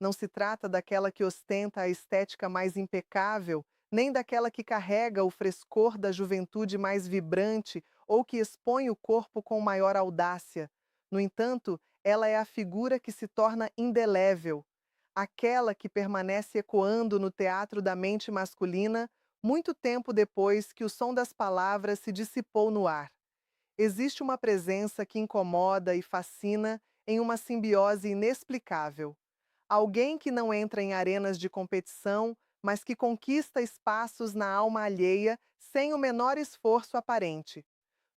Não se trata daquela que ostenta a estética mais impecável, nem daquela que carrega o frescor da juventude mais vibrante ou que expõe o corpo com maior audácia. No entanto, ela é a figura que se torna indelével, aquela que permanece ecoando no teatro da mente masculina muito tempo depois que o som das palavras se dissipou no ar. Existe uma presença que incomoda e fascina em uma simbiose inexplicável. Alguém que não entra em arenas de competição, mas que conquista espaços na alma alheia sem o menor esforço aparente.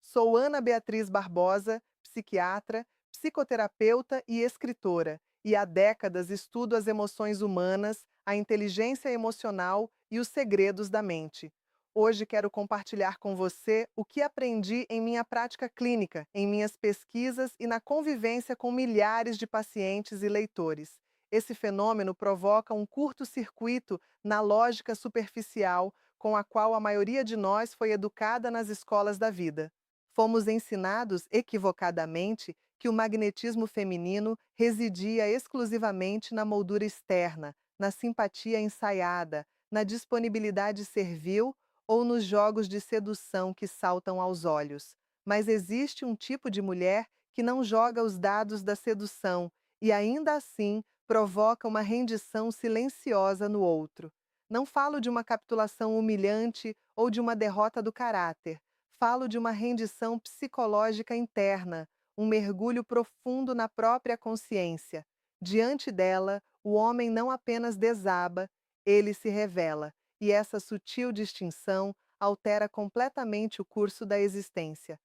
Sou Ana Beatriz Barbosa, psiquiatra, psicoterapeuta e escritora, e há décadas estudo as emoções humanas, a inteligência emocional e os segredos da mente. Hoje quero compartilhar com você o que aprendi em minha prática clínica, em minhas pesquisas e na convivência com milhares de pacientes e leitores. Esse fenômeno provoca um curto-circuito na lógica superficial com a qual a maioria de nós foi educada nas escolas da vida. Fomos ensinados equivocadamente que o magnetismo feminino residia exclusivamente na moldura externa, na simpatia ensaiada, na disponibilidade servil ou nos jogos de sedução que saltam aos olhos. Mas existe um tipo de mulher que não joga os dados da sedução e ainda assim provoca uma rendição silenciosa no outro. Não falo de uma capitulação humilhante ou de uma derrota do caráter. Falo de uma rendição psicológica interna, um mergulho profundo na própria consciência. Diante dela, o homem não apenas desaba, ele se revela, e essa sutil distinção altera completamente o curso da existência.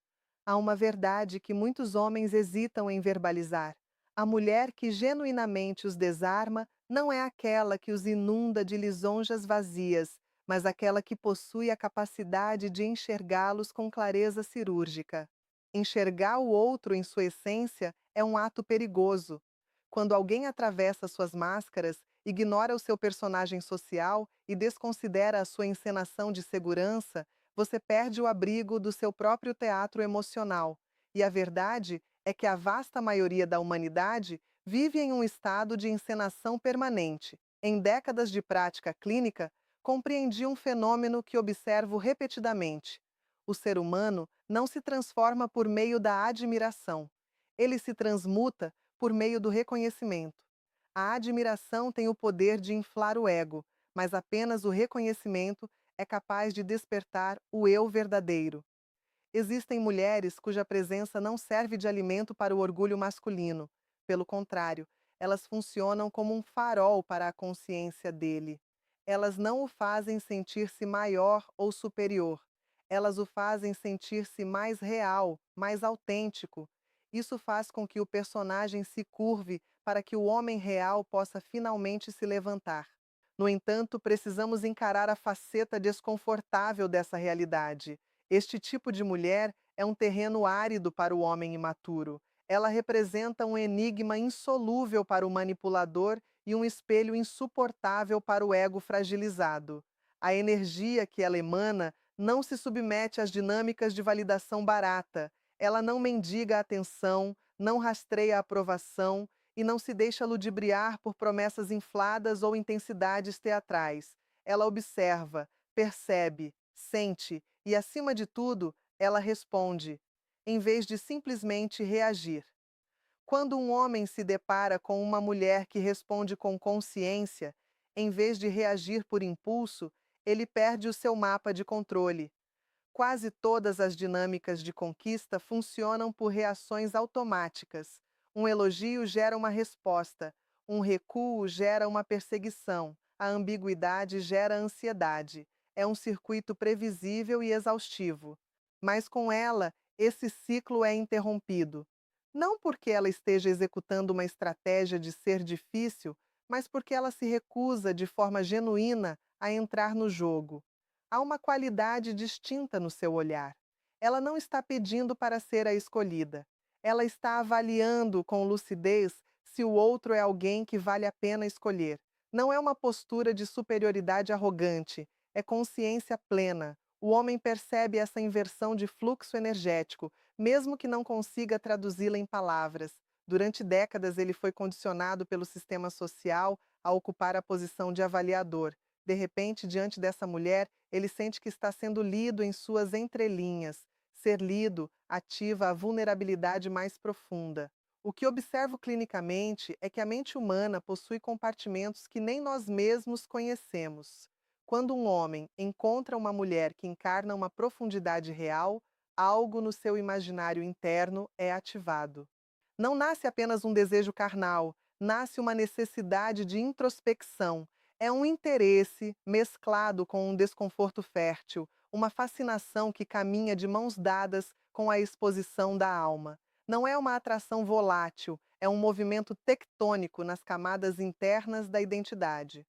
Há uma verdade que muitos homens hesitam em verbalizar. A mulher que genuinamente os desarma não é aquela que os inunda de lisonjas vazias, mas aquela que possui a capacidade de enxergá-los com clareza cirúrgica. Enxergar o outro em sua essência é um ato perigoso. Quando alguém atravessa suas máscaras, ignora o seu personagem social e desconsidera a sua encenação de segurança, você perde o abrigo do seu próprio teatro emocional. E a verdade é que a vasta maioria da humanidade vive em um estado de encenação permanente. Em décadas de prática clínica, compreendi um fenômeno que observo repetidamente. O ser humano não se transforma por meio da admiração. Ele se transmuta por meio do reconhecimento. A admiração tem o poder de inflar o ego, mas apenas o reconhecimento é capaz de despertar o eu verdadeiro. Existem mulheres cuja presença não serve de alimento para o orgulho masculino. Pelo contrário, elas funcionam como um farol para a consciência dele. Elas não o fazem sentir-se maior ou superior. Elas o fazem sentir-se mais real, mais autêntico. Isso faz com que o personagem se curve para que o homem real possa finalmente se levantar. No entanto, precisamos encarar a faceta desconfortável dessa realidade. Este tipo de mulher é um terreno árido para o homem imaturo. Ela representa um enigma insolúvel para o manipulador e um espelho insuportável para o ego fragilizado. A energia que ela emana não se submete às dinâmicas de validação barata. Ela não mendiga atenção, não rastreia a aprovação e não se deixa ludibriar por promessas infladas ou intensidades teatrais. Ela observa, percebe, sente e, acima de tudo, ela responde, em vez de simplesmente reagir. Quando um homem se depara com uma mulher que responde com consciência, em vez de reagir por impulso, ele perde o seu mapa de controle. Quase todas as dinâmicas de conquista funcionam por reações automáticas. Um elogio gera uma resposta, um recuo gera uma perseguição, a ambiguidade gera ansiedade. É um circuito previsível e exaustivo. Mas com ela, esse ciclo é interrompido. Não porque ela esteja executando uma estratégia de ser difícil, mas porque ela se recusa de forma genuína a entrar no jogo. Há uma qualidade distinta no seu olhar. Ela não está pedindo para ser a escolhida. Ela está avaliando com lucidez se o outro é alguém que vale a pena escolher. Não é uma postura de superioridade arrogante, é consciência plena. O homem percebe essa inversão de fluxo energético, mesmo que não consiga traduzi-la em palavras. Durante décadas, ele foi condicionado pelo sistema social a ocupar a posição de avaliador. De repente, diante dessa mulher, ele sente que está sendo lido em suas entrelinhas. Ser lido ativa a vulnerabilidade mais profunda. O que observo clinicamente é que a mente humana possui compartimentos que nem nós mesmos conhecemos. Quando um homem encontra uma mulher que encarna uma profundidade real, algo no seu imaginário interno é ativado. Não nasce apenas um desejo carnal, nasce uma necessidade de introspecção. É um interesse mesclado com um desconforto fértil, uma fascinação que caminha de mãos dadas com a exposição da alma. Não é uma atração volátil, é um movimento tectônico nas camadas internas da identidade.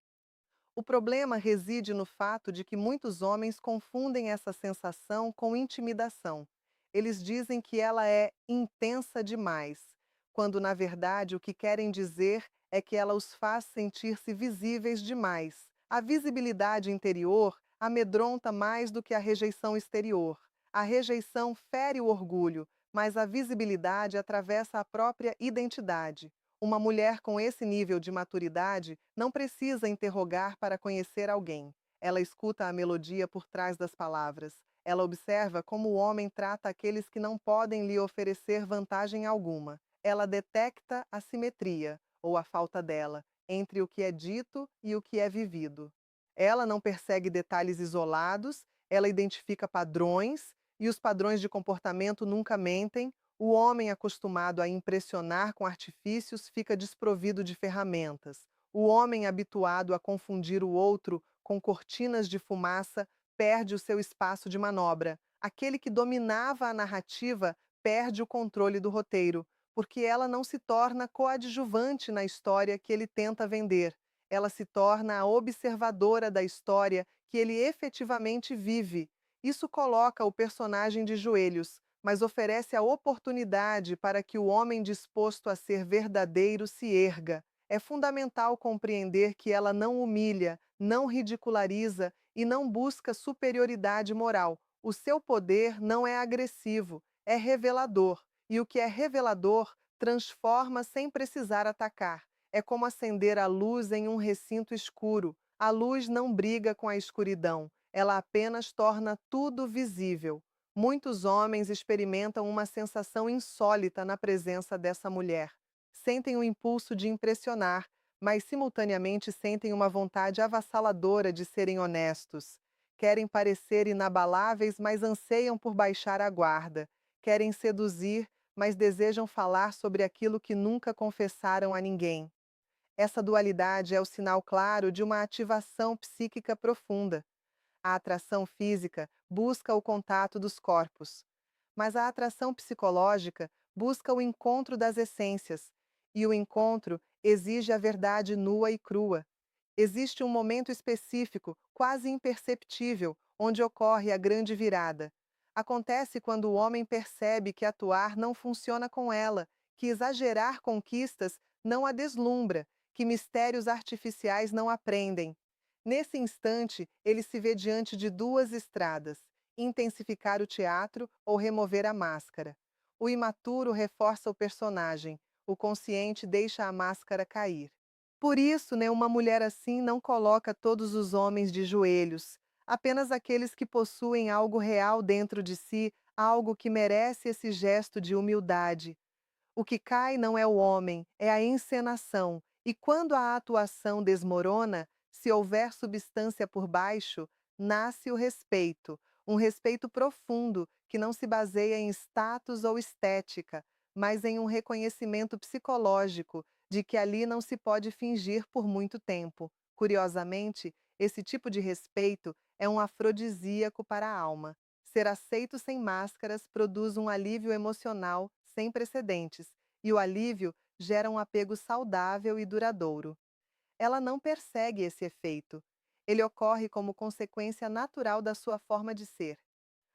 O problema reside no fato de que muitos homens confundem essa sensação com intimidação. Eles dizem que ela é intensa demais, quando na verdade o que querem dizer é que ela os faz sentir-se visíveis demais. A visibilidade interior amedronta mais do que a rejeição exterior. A rejeição fere o orgulho, mas a visibilidade atravessa a própria identidade. Uma mulher com esse nível de maturidade não precisa interrogar para conhecer alguém. Ela escuta a melodia por trás das palavras. Ela observa como o homem trata aqueles que não podem lhe oferecer vantagem alguma. Ela detecta a simetria, ou a falta dela, entre o que é dito e o que é vivido. Ela não persegue detalhes isolados, ela identifica padrões, e os padrões de comportamento nunca mentem. O homem acostumado a impressionar com artifícios fica desprovido de ferramentas. O homem habituado a confundir o outro com cortinas de fumaça perde o seu espaço de manobra. Aquele que dominava a narrativa perde o controle do roteiro, porque ela não se torna coadjuvante na história que ele tenta vender. Ela se torna a observadora da história que ele efetivamente vive. Isso coloca o personagem de joelhos, mas oferece a oportunidade para que o homem disposto a ser verdadeiro se erga. É fundamental compreender que ela não humilha, não ridiculariza e não busca superioridade moral. O seu poder não é agressivo, é revelador. E o que é revelador transforma sem precisar atacar. É como acender a luz em um recinto escuro. A luz não briga com a escuridão, ela apenas torna tudo visível. Muitos homens experimentam uma sensação insólita na presença dessa mulher. Sentem o impulso de impressionar, mas simultaneamente sentem uma vontade avassaladora de serem honestos. Querem parecer inabaláveis, mas anseiam por baixar a guarda. Querem seduzir, mas desejam falar sobre aquilo que nunca confessaram a ninguém. Essa dualidade é o sinal claro de uma ativação psíquica profunda. A atração física busca o contato dos corpos, mas a atração psicológica busca o encontro das essências, e o encontro exige a verdade nua e crua. Existe um momento específico, quase imperceptível, onde ocorre a grande virada. Acontece quando o homem percebe que atuar não funciona com ela, que exagerar conquistas não a deslumbra, que mistérios artificiais não a prendem. Nesse instante, ele se vê diante de duas estradas: intensificar o teatro ou remover a máscara. O imaturo reforça o personagem, o consciente deixa a máscara cair. Por isso, uma mulher assim não coloca todos os homens de joelhos, apenas aqueles que possuem algo real dentro de si, algo que merece esse gesto de humildade. O que cai não é o homem, é a encenação. E quando a atuação desmorona, se houver substância por baixo, nasce o respeito, um respeito profundo que não se baseia em status ou estética, mas em um reconhecimento psicológico de que ali não se pode fingir por muito tempo. Curiosamente, esse tipo de respeito é um afrodisíaco para a alma. Ser aceito sem máscaras produz um alívio emocional sem precedentes, e o alívio gera um apego saudável e duradouro. Ela não persegue esse efeito. Ele ocorre como consequência natural da sua forma de ser.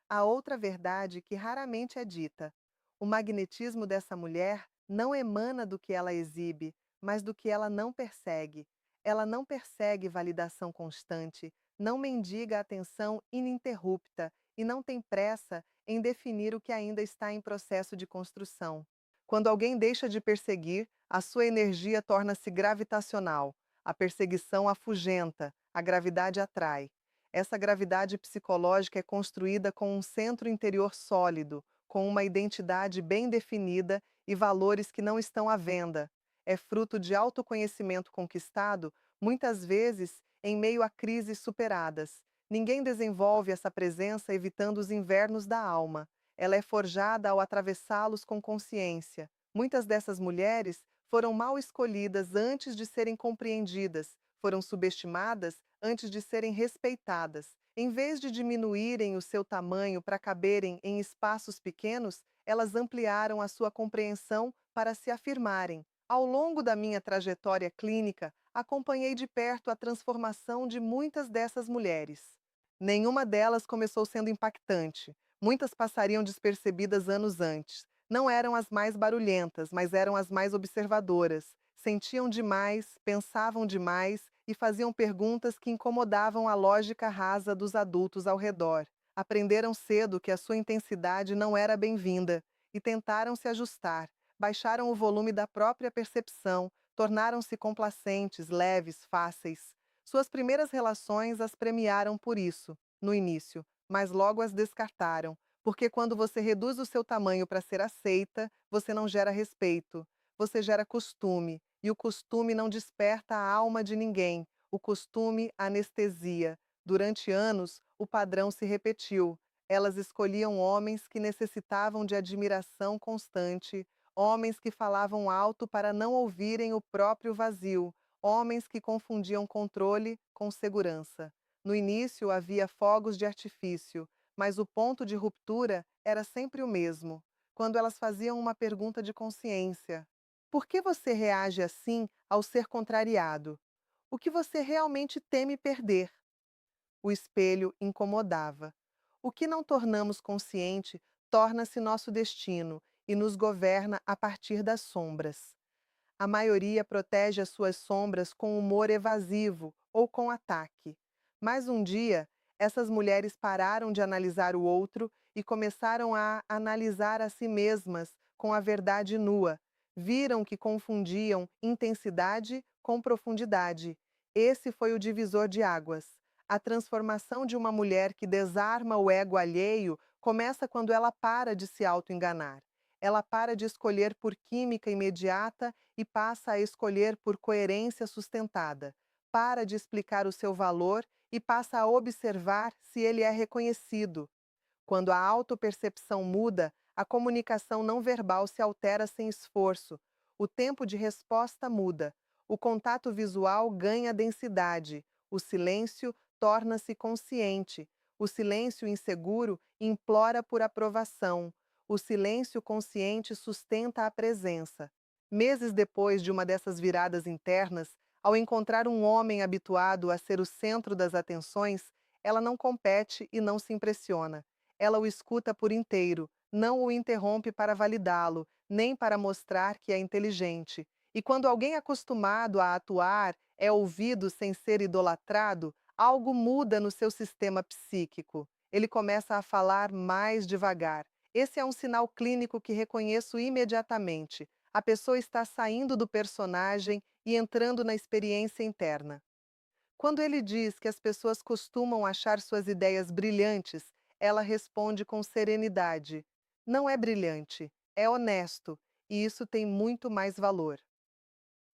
A outra verdade que raramente é dita: o magnetismo dessa mulher não emana do que ela exibe, mas do que ela não persegue. Ela não persegue validação constante, não mendiga atenção ininterrupta e não tem pressa em definir o que ainda está em processo de construção. Quando alguém deixa de perseguir, a sua energia torna-se gravitacional. A perseguição afugenta, a gravidade atrai. Essa gravidade psicológica é construída com um centro interior sólido, com uma identidade bem definida e valores que não estão à venda. É fruto de autoconhecimento conquistado, muitas vezes em meio a crises superadas. Ninguém desenvolve essa presença evitando os invernos da alma. Ela é forjada ao atravessá-los com consciência. Muitas dessas mulheres foram mal escolhidas antes de serem compreendidas, foram subestimadas antes de serem respeitadas. Em vez de diminuírem o seu tamanho para caberem em espaços pequenos, elas ampliaram a sua compreensão para se afirmarem. Ao longo da minha trajetória clínica, acompanhei de perto a transformação de muitas dessas mulheres. Nenhuma delas começou sendo impactante. Muitas passariam despercebidas anos antes. Não eram as mais barulhentas, mas eram as mais observadoras. Sentiam demais, pensavam demais e faziam perguntas que incomodavam a lógica rasa dos adultos ao redor. Aprenderam cedo que a sua intensidade não era bem-vinda e tentaram se ajustar. Baixaram o volume da própria percepção, tornaram-se complacentes, leves, fáceis. Suas primeiras relações as premiaram por isso, no início, mas logo as descartaram, porque quando você reduz o seu tamanho para ser aceita, você não gera respeito, você gera costume, e o costume não desperta a alma de ninguém, o costume anestesia. Durante anos, o padrão se repetiu. Elas escolhiam homens que necessitavam de admiração constante, homens que falavam alto para não ouvirem o próprio vazio, homens que confundiam controle com segurança. No início havia fogos de artifício, mas o ponto de ruptura era sempre o mesmo, quando elas faziam uma pergunta de consciência. Por que você reage assim ao ser contrariado? O que você realmente teme perder? O espelho incomodava. O que não tornamos consciente torna-se nosso destino e nos governa a partir das sombras. A maioria protege as suas sombras com humor evasivo ou com ataque. Mas um dia, essas mulheres pararam de analisar o outro e começaram a analisar a si mesmas com a verdade nua. Viram que confundiam intensidade com profundidade. Esse foi o divisor de águas. A transformação de uma mulher que desarma o ego alheio começa quando ela para de se auto-enganar. Ela para de escolher por química imediata e passa a escolher por coerência sustentada. Para de explicar o seu valor e passa a observar se ele é reconhecido. Quando a autopercepção muda, a comunicação não verbal se altera sem esforço. O tempo de resposta muda. O contato visual ganha densidade. O silêncio torna-se consciente. O silêncio inseguro implora por aprovação. O silêncio consciente sustenta a presença. Meses depois de uma dessas viradas internas, ao encontrar um homem habituado a ser o centro das atenções, ela não compete e não se impressiona. Ela o escuta por inteiro, não o interrompe para validá-lo, nem para mostrar que é inteligente. E quando alguém acostumado a atuar é ouvido sem ser idolatrado, algo muda no seu sistema psíquico. Ele começa a falar mais devagar. Esse é um sinal clínico que reconheço imediatamente. A pessoa está saindo do personagem e entrando na experiência interna. Quando ele diz que as pessoas costumam achar suas ideias brilhantes, ela responde com serenidade: não é brilhante, é honesto, e isso tem muito mais valor.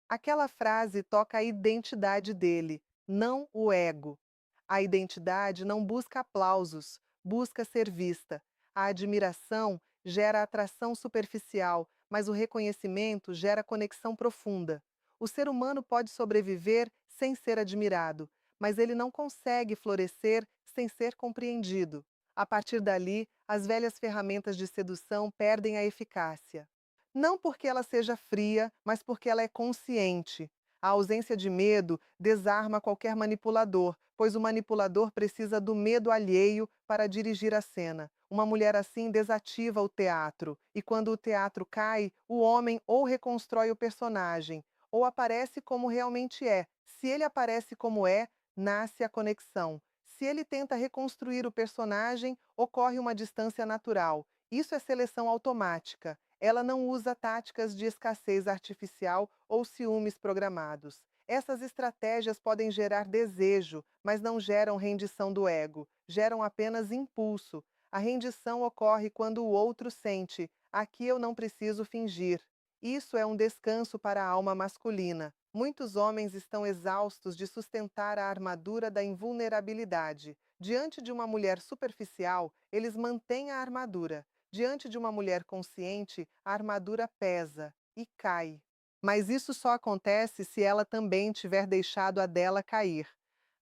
Aquela frase toca a identidade dele, não o ego. A identidade não busca aplausos, busca ser vista. A admiração gera atração superficial, mas o reconhecimento gera conexão profunda. O ser humano pode sobreviver sem ser admirado, mas ele não consegue florescer sem ser compreendido. A partir dali, as velhas ferramentas de sedução perdem a eficácia. Não porque ela seja fria, mas porque ela é consciente. A ausência de medo desarma qualquer manipulador, pois o manipulador precisa do medo alheio para dirigir a cena. Uma mulher assim desativa o teatro, e quando o teatro cai, o homem ou reconstrói o personagem, ou aparece como realmente é. Se ele aparece como é, nasce a conexão. Se ele tenta reconstruir o personagem, ocorre uma distância natural. Isso é seleção automática. Ela não usa táticas de escassez artificial ou ciúmes programados. Essas estratégias podem gerar desejo, mas não geram rendição do ego, geram apenas impulso. A rendição ocorre quando o outro sente: aqui eu não preciso fingir. Isso é um descanso para a alma masculina. Muitos homens estão exaustos de sustentar a armadura da invulnerabilidade. Diante de uma mulher superficial, eles mantêm a armadura. Diante de uma mulher consciente, a armadura pesa e cai. Mas isso só acontece se ela também tiver deixado a dela cair.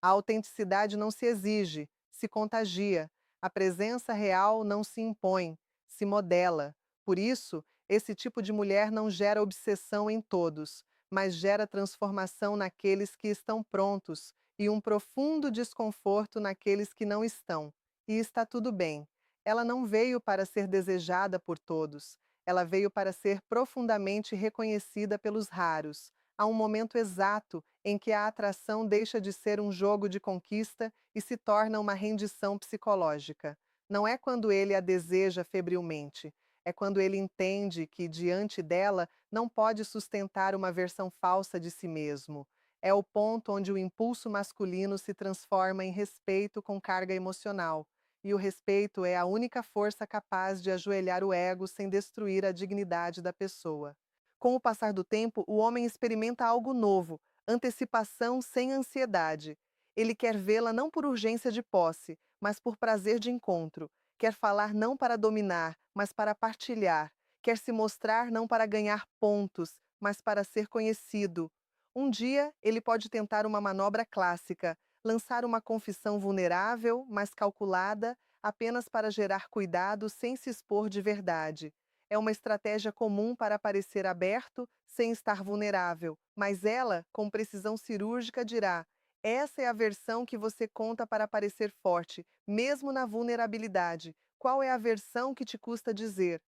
A autenticidade não se exige, se contagia. A presença real não se impõe, se modela. Por isso, esse tipo de mulher não gera obsessão em todos, mas gera transformação naqueles que estão prontos e um profundo desconforto naqueles que não estão. E está tudo bem. Ela não veio para ser desejada por todos. Ela veio para ser profundamente reconhecida pelos raros. Há um momento exato em que a atração deixa de ser um jogo de conquista e se torna uma rendição psicológica. Não é quando ele a deseja febrilmente, é quando ele entende que, diante dela, não pode sustentar uma versão falsa de si mesmo. É o ponto onde o impulso masculino se transforma em respeito com carga emocional. E o respeito é a única força capaz de ajoelhar o ego sem destruir a dignidade da pessoa. Com o passar do tempo, o homem experimenta algo novo, antecipação sem ansiedade. Ele quer vê-la não por urgência de posse, mas por prazer de encontro. Quer falar não para dominar, mas para partilhar. Quer se mostrar não para ganhar pontos, mas para ser conhecido. Um dia, ele pode tentar uma manobra clássica, lançar uma confissão vulnerável, mas calculada, apenas para gerar cuidado sem se expor de verdade. É uma estratégia comum para parecer aberto sem estar vulnerável, mas ela, com precisão cirúrgica, dirá: essa é a versão que você conta para parecer forte, mesmo na vulnerabilidade. Qual é a versão que te custa dizer?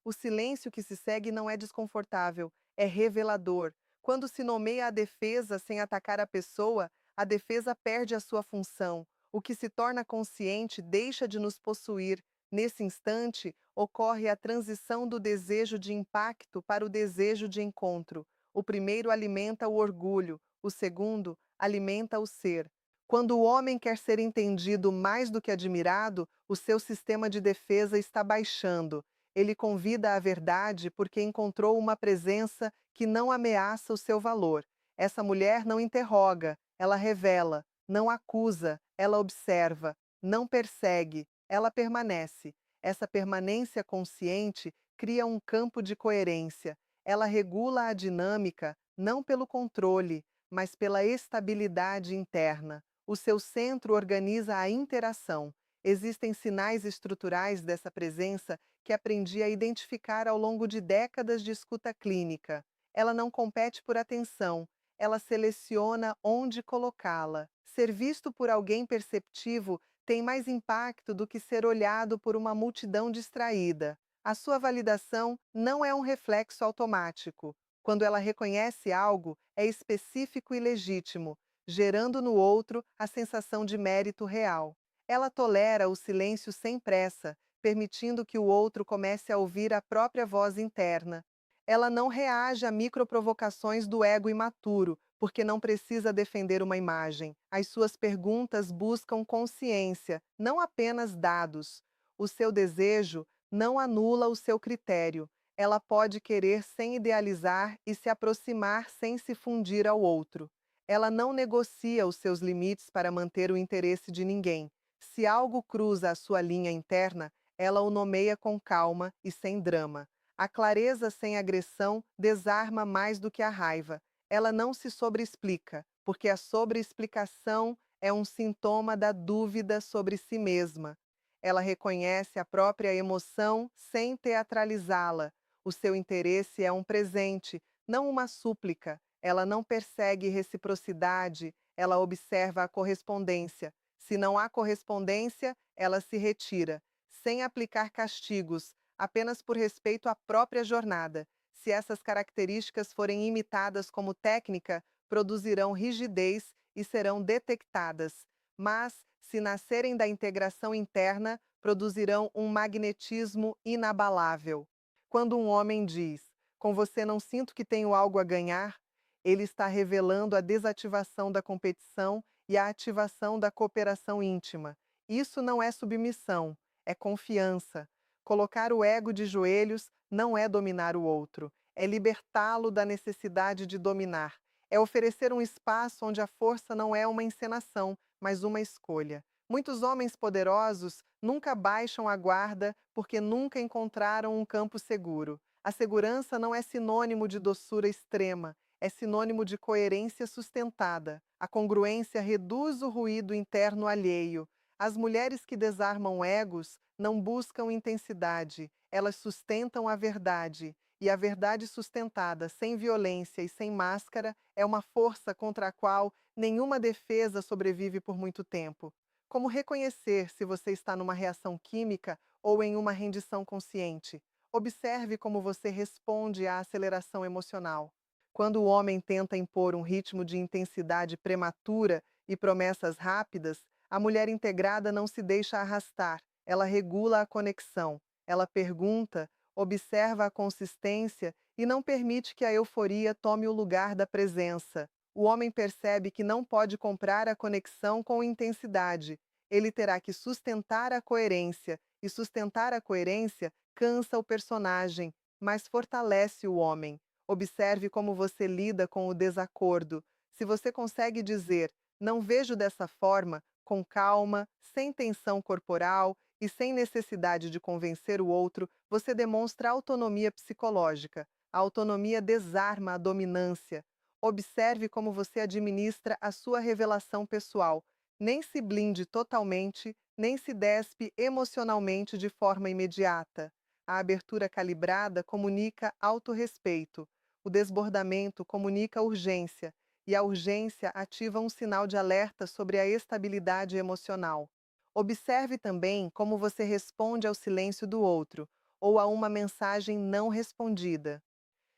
O silêncio que se segue não é desconfortável, é revelador. Quando se nomeia a defesa sem atacar a pessoa, a defesa perde a sua função. O que se torna consciente deixa de nos possuir. Nesse instante, ocorre a transição do desejo de impacto para o desejo de encontro. O primeiro alimenta o orgulho, o segundo alimenta o ser. Quando o homem quer ser entendido mais do que admirado, o seu sistema de defesa está baixando. Ele convida à verdade porque encontrou uma presença que não ameaça o seu valor. Essa mulher não interroga, ela revela, não acusa, ela observa, não persegue, ela permanece. Essa permanência consciente cria um campo de coerência. Ela regula a dinâmica não pelo controle, mas pela estabilidade interna. O seu centro organiza a interação. Existem sinais estruturais dessa presença que aprendi a identificar ao longo de décadas de escuta clínica. Ela não compete por atenção, ela seleciona onde colocá-la. Ser visto por alguém perceptivo tem mais impacto do que ser olhado por uma multidão distraída. A sua validação não é um reflexo automático. Quando ela reconhece algo, é específico e legítimo, gerando no outro a sensação de mérito real. Ela tolera o silêncio sem pressa, permitindo que o outro comece a ouvir a própria voz interna. Ela não reage a microprovocações do ego imaturo, porque não precisa defender uma imagem. As suas perguntas buscam consciência, não apenas dados. O seu desejo não anula o seu critério. Ela pode querer sem idealizar e se aproximar sem se fundir ao outro. Ela não negocia os seus limites para manter o interesse de ninguém. Se algo cruza a sua linha interna, ela o nomeia com calma e sem drama. A clareza sem agressão desarma mais do que a raiva. Ela não se sobreexplica, porque a sobreexplicação é um sintoma da dúvida sobre si mesma. Ela reconhece a própria emoção sem teatralizá-la. O seu interesse é um presente, não uma súplica. Ela não persegue reciprocidade, ela observa a correspondência. Se não há correspondência, ela se retira, sem aplicar castigos, apenas por respeito à própria jornada. Se essas características forem imitadas como técnica, produzirão rigidez e serão detectadas. Mas, se nascerem da integração interna, produzirão um magnetismo inabalável. Quando um homem diz, com você não sinto que tenho algo a ganhar, ele está revelando a desativação da competição e a ativação da cooperação íntima. Isso não é submissão, é confiança. Colocar o ego de joelhos não é dominar o outro, é libertá-lo da necessidade de dominar. É oferecer um espaço onde a força não é uma encenação, mas uma escolha. Muitos homens poderosos nunca baixam a guarda porque nunca encontraram um campo seguro. A segurança não é sinônimo de doçura extrema, é sinônimo de coerência sustentada. A congruência reduz o ruído interno alheio. As mulheres que desarmam egos não buscam intensidade, elas sustentam a verdade. E a verdade sustentada, sem violência e sem máscara, é uma força contra a qual nenhuma defesa sobrevive por muito tempo. Como reconhecer se você está numa reação química ou em uma rendição consciente? Observe como você responde à aceleração emocional. Quando o homem tenta impor um ritmo de intensidade prematura e promessas rápidas, a mulher integrada não se deixa arrastar, ela regula a conexão, ela pergunta, observa a consistência e não permite que a euforia tome o lugar da presença. O homem percebe que não pode comprar a conexão com intensidade. Ele terá que sustentar a coerência, e sustentar a coerência cansa o personagem, mas fortalece o homem. Observe como você lida com o desacordo. Se você consegue dizer, não vejo dessa forma, com calma, sem tensão corporal e sem necessidade de convencer o outro, você demonstra autonomia psicológica. A autonomia desarma a dominância. Observe como você administra a sua revelação pessoal. Nem se blinde totalmente, nem se despe emocionalmente de forma imediata. A abertura calibrada comunica autorrespeito. O desbordamento comunica urgência. E a urgência ativa um sinal de alerta sobre a estabilidade emocional. Observe também como você responde ao silêncio do outro ou a uma mensagem não respondida.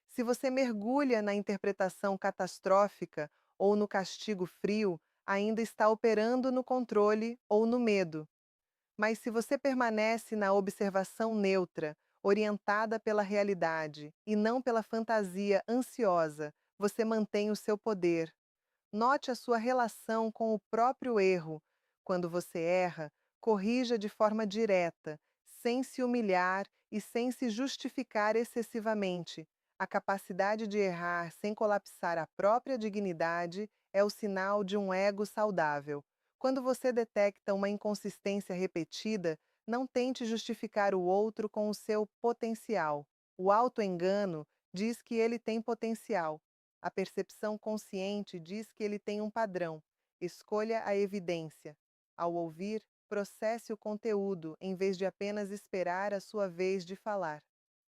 Se você mergulha na interpretação catastrófica ou no castigo frio, ainda está operando no controle ou no medo. Mas se você permanece na observação neutra, orientada pela realidade e não pela fantasia ansiosa, você mantém o seu poder. Note a sua relação com o próprio erro. Quando você erra, corrija de forma direta, sem se humilhar e sem se justificar excessivamente. A capacidade de errar sem colapsar a própria dignidade é o sinal de um ego saudável. Quando você detecta uma inconsistência repetida, não tente justificar o outro com o seu potencial. O autoengano diz que ele tem potencial. A percepção consciente diz que ele tem um padrão. Escolha a evidência. Ao ouvir, processe o conteúdo em vez de apenas esperar a sua vez de falar.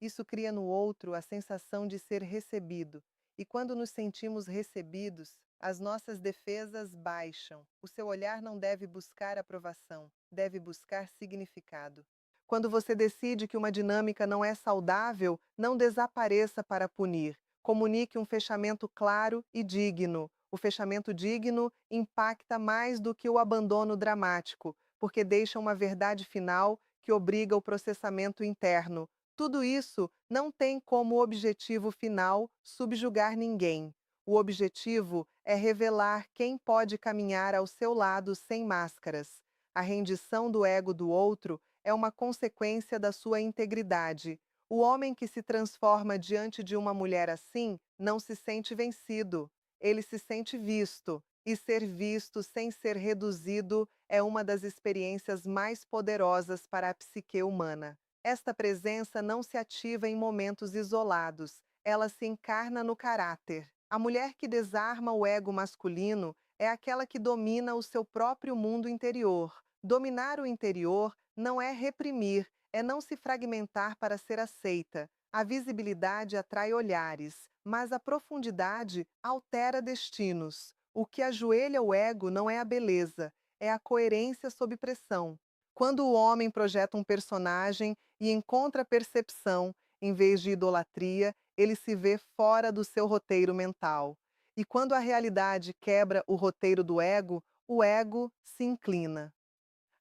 Isso cria no outro a sensação de ser recebido. E quando nos sentimos recebidos, as nossas defesas baixam. O seu olhar não deve buscar aprovação, deve buscar significado. Quando você decide que uma dinâmica não é saudável, não desapareça para punir. Comunique um fechamento claro e digno. O fechamento digno impacta mais do que o abandono dramático, porque deixa uma verdade final que obriga o processamento interno. Tudo isso não tem como objetivo final subjugar ninguém. O objetivo é revelar quem pode caminhar ao seu lado sem máscaras. A rendição do ego do outro é uma consequência da sua integridade. O homem que se transforma diante de uma mulher assim não se sente vencido, ele se sente visto, e ser visto sem ser reduzido é uma das experiências mais poderosas para a psique humana. Esta presença não se ativa em momentos isolados, ela se encarna no caráter. A mulher que desarma o ego masculino é aquela que domina o seu próprio mundo interior. Dominar o interior não é reprimir, é não se fragmentar para ser aceita. A visibilidade atrai olhares, mas a profundidade altera destinos. O que ajoelha o ego não é a beleza, é a coerência sob pressão. Quando o homem projeta um personagem e encontra percepção, em vez de idolatria, ele se vê fora do seu roteiro mental. E quando a realidade quebra o roteiro do ego, o ego se inclina.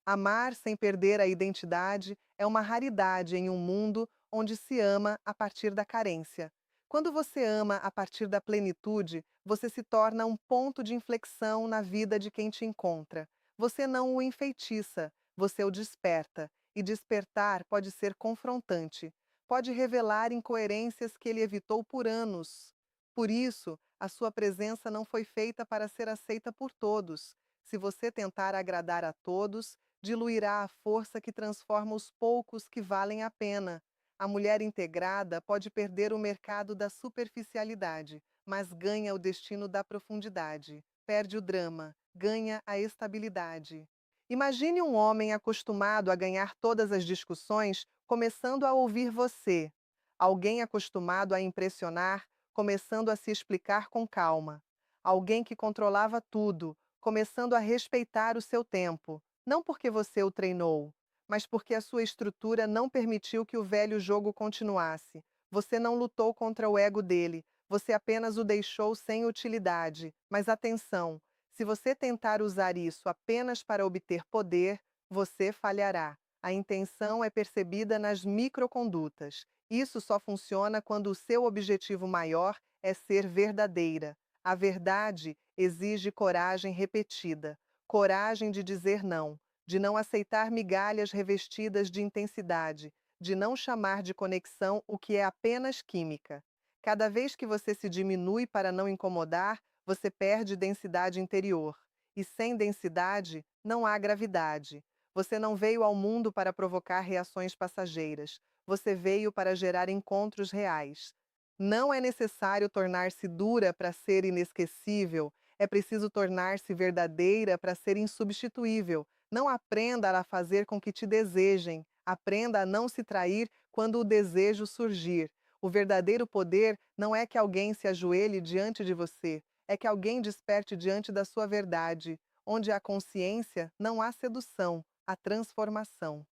Amar sem perder a identidade é uma raridade em um mundo onde se ama a partir da carência. Quando você ama a partir da plenitude, você se torna um ponto de inflexão na vida de quem te encontra. Você não o enfeitiça, você o desperta. E despertar pode ser confrontante. Pode revelar incoerências que ele evitou por anos. Por isso, a sua presença não foi feita para ser aceita por todos. Se você tentar agradar a todos, diluirá a força que transforma os poucos que valem a pena. A mulher integrada pode perder o mercado da superficialidade, mas ganha o destino da profundidade. Perde o drama, ganha a estabilidade. Imagine um homem acostumado a ganhar todas as discussões, começando a ouvir você. Alguém acostumado a impressionar, começando a se explicar com calma. Alguém que controlava tudo, começando a respeitar o seu tempo. Não porque você o treinou, mas porque a sua estrutura não permitiu que o velho jogo continuasse. Você não lutou contra o ego dele, você apenas o deixou sem utilidade. Mas atenção, se você tentar usar isso apenas para obter poder, você falhará. A intenção é percebida nas microcondutas. Isso só funciona quando o seu objetivo maior é ser verdadeira. A verdade exige coragem repetida, coragem de dizer não, de não aceitar migalhas revestidas de intensidade, de não chamar de conexão o que é apenas química. Cada vez que você se diminui para não incomodar, você perde densidade interior. E sem densidade, não há gravidade. Você não veio ao mundo para provocar reações passageiras. Você veio para gerar encontros reais. Não é necessário tornar-se dura para ser inesquecível, é preciso tornar-se verdadeira para ser insubstituível. Não aprenda a fazer com que te desejem, aprenda a não se trair quando o desejo surgir. O verdadeiro poder não é que alguém se ajoelhe diante de você, é que alguém desperte diante da sua verdade. Onde há consciência, não há sedução, há transformação.